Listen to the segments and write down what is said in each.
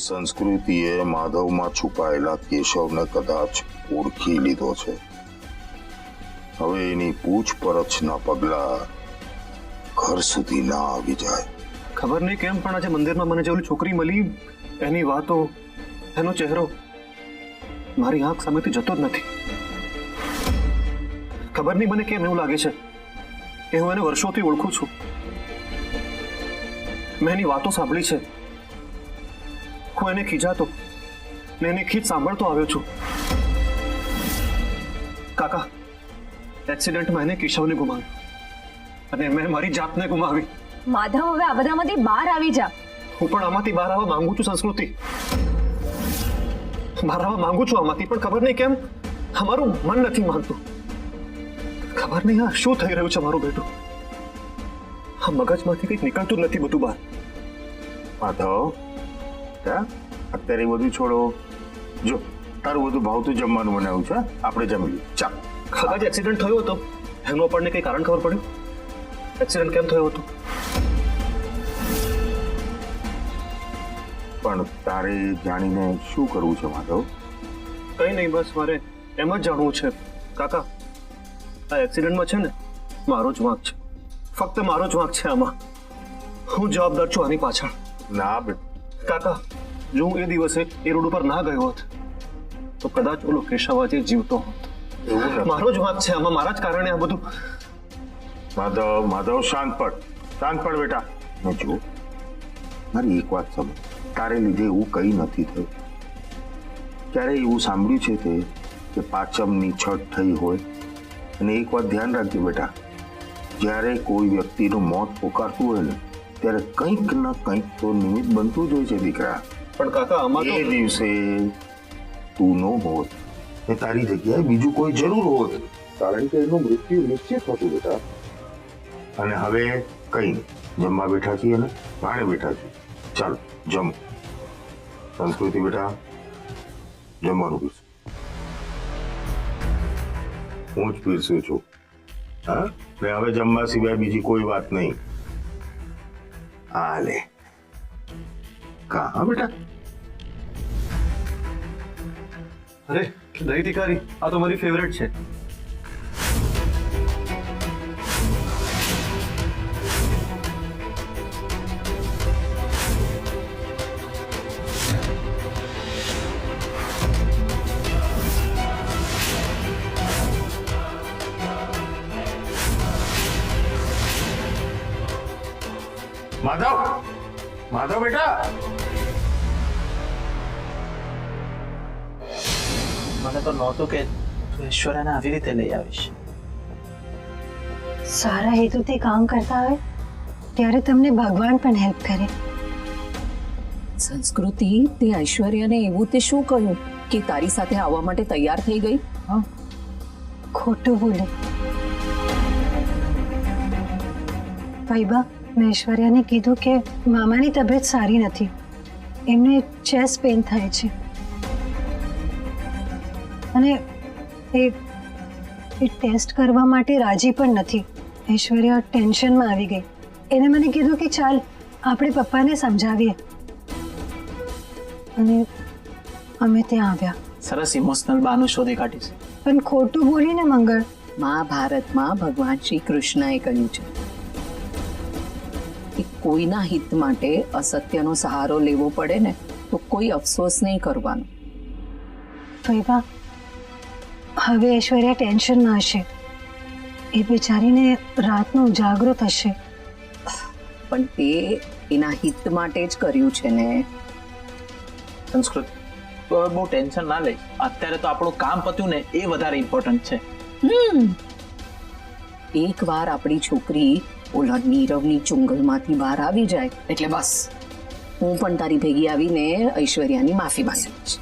સંસ્કૃતિએ માધવમાં છુપાયેલા કેશવને કદાચ ઓળખી લીધો છે. હવે એની પૂછપરછના પગલા ઘર સુધી ના આવી જાય. ખબર નહીં કેમ પણ આજે મંદિરમાં મને જે ઓલી છોકરી મળી એની વાતો, એનો ચહેરો મારી આંખ સામેથી જતો જ નથી. ખબર નહીં મને કેમ એવું લાગે છે કે હું એને વર્ષોથી ઓળખું છું. મેં એની વાતો સાંભળી છે. હું એને ખીજાતો ને એની ખીજ સાંભળતો આવ્યો છું. કાકા, એક્સિડન્ટમાં એને કેશવને ગુમાવ્યો અને મેં મારી જાતને ગુમાવી. માધવ, હવે આ બધામાંથી બહાર આવી જા. હું પણ આમાંથી બહાર આવવા માંગુ છું સંસ્કૃતિ. બહાર આવવા માંગુ છું આમાંથી, પણ ખબર નહીં કેમ અમારું મન નથી માનતું. ખબર નહીં આ શું થઈ રહ્યું છે મારું બેટું. આ મગજમાંથી કંઈક નીકળતું જ નથી બધું બહાર. માધવ, અત્યારે બધું છોડો. જો તારું બધું ભાવતું જમવાનું બનાવ્યું છે, આપણે જમી લઈએ. ચાલ. કાકા, જે એક્સિડન્ટ થયો હતો એનું આપણને કઈ કારણ ખબર પડ્યું? એક્સિડન્ટ કેમ થયો હતો? પણ તારે જાણીને શું કરવું છે માધવ? કઈ નહીં, બસ મારે એમ જ જાણવું છે. કાકા, આ એક્સિડન્ટમાં છે ને મારો જ વાંક છે. ફક્ત મારો જ વાંક છે આમાં. હું જવાબદાર છું આની પાછળ. ના કાકા, જો હું એ દિવસે એ રોડ ઉપર ના ગયો હોત તો કદાચ ઓલો કેશવ આજે જીવતો હોત. એવું મારો જ વાંક છે આમાં, મારા જ કારણે આ બધું. માધવ શાંત પડ બેટા. ને જો મારી એક વાત સમજ, તારે લીધે એવું કઈ નથી થયું. ક્યારે એવું સાંભળ્યું છે તે કે પાંચમની છઠ થઈ હોય? અને એક વાત ધ્યાન રાખજે બેટા, જ્યારે કોઈ વ્યક્તિનું મોત પોકારતું હોય ને ત્યારે કંઈક ના કંઈક તો નિમિત્ત બનતું જ હોય છે દીકરા. પણ કાકા, આમાં એ દિવસે તું ન હોત ને તારી જગ્યાએ બીજું કોઈ જરૂર હોત, કારણ કે એનું મૃત્યુ નિશ્ચિત હતું બેટા. અને હવે કઈ નહીં, જમવા બેઠા છીએ ને ભાણે બેઠા છીએ. ચાલો જમ. સંસ્કૃતિ બેટા, જમવાનું પીરસું. હું જ પીરસું છું. હા, ને હવે જમવા સિવાય બીજી કોઈ વાત નહીં. હા લે કા બેટા. અરે દહીં તિકારી, આ તો મારી ફેવરેટ છે. માધવ બેટા. મને તો નહોતું કે તું ઐશ્વર્યાને આવી રીતે લઈ આવીશ. સારા હેતુથી કામ કરતા હોય ત્યારે તમને ભગવાન પણ હેલ્પ કરે. સંસ્કૃતિ, તે ઐશ્વર્યાને એવું તે શું કહ્યું કે તારી સાથે આવવા માટે તૈયાર થઈ ગઈ? ખોટું બોલે. વૈભા, મેં ઐશ્વર્યાને કીધું કે મામાની તબિયત સારી નથી, એમને ચેસ્ટ પેઇન થાય છે અને એ ટેસ્ટ કરવા માટે રાજી પણ નથી. ઐશ્વર્યા ટેન્શનમાં આવી ગઈ. એને મને કીધું કે ચાલ આપણે પપ્પાને સમજાવીએ, અને અમે ત્યાં આવ્યા. સરસ ઇમોશનલ બાનું શોધી કાઢીશ. પણ ખોટું બોલીને મંગળ. મહાભારતમાં ભગવાન શ્રી કૃષ્ણએ કહ્યું છે કે કોઈના હિત માટે અસત્યનો સહારો લેવો પડે ને તો કોઈ અફસોસ નહીં કરવાનો. વૈભા, હવે ઐશ્વર્યા ટેન્શનમાં હશે. એ બિચારીને રાતનો ઉજાગરો થશે. પણ તે એના હિત માટે જ કર્યું છે ને. સંસ્કૃત, તો હવે બહુ ટેન્શન ના લઈશ. અત્યારે તો આપણું કામ પત્યું ને એ વધારે ઇમ્પોર્ટન્ટ છે. એકવાર આપણી છોકરી ઓલા નીરવની ચુંગલમાંથી બહાર આવી જાય એટલે બસ, હું પણ તારી ભેગી આવીને ઐશ્વર્યાની માફી માંગીશ.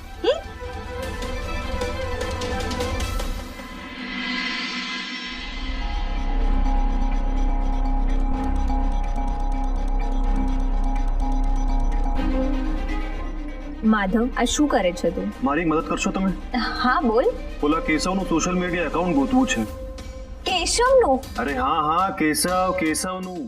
માધવ, આ શું કરે છે તું? મારી મદદ કરશો તમે? હા બોલ. ઓલા કેશવનું સોશિયલ મીડિયા એકાઉન્ટ ગોતવું છે. કેશવનું? અરે હા, કેશવનું.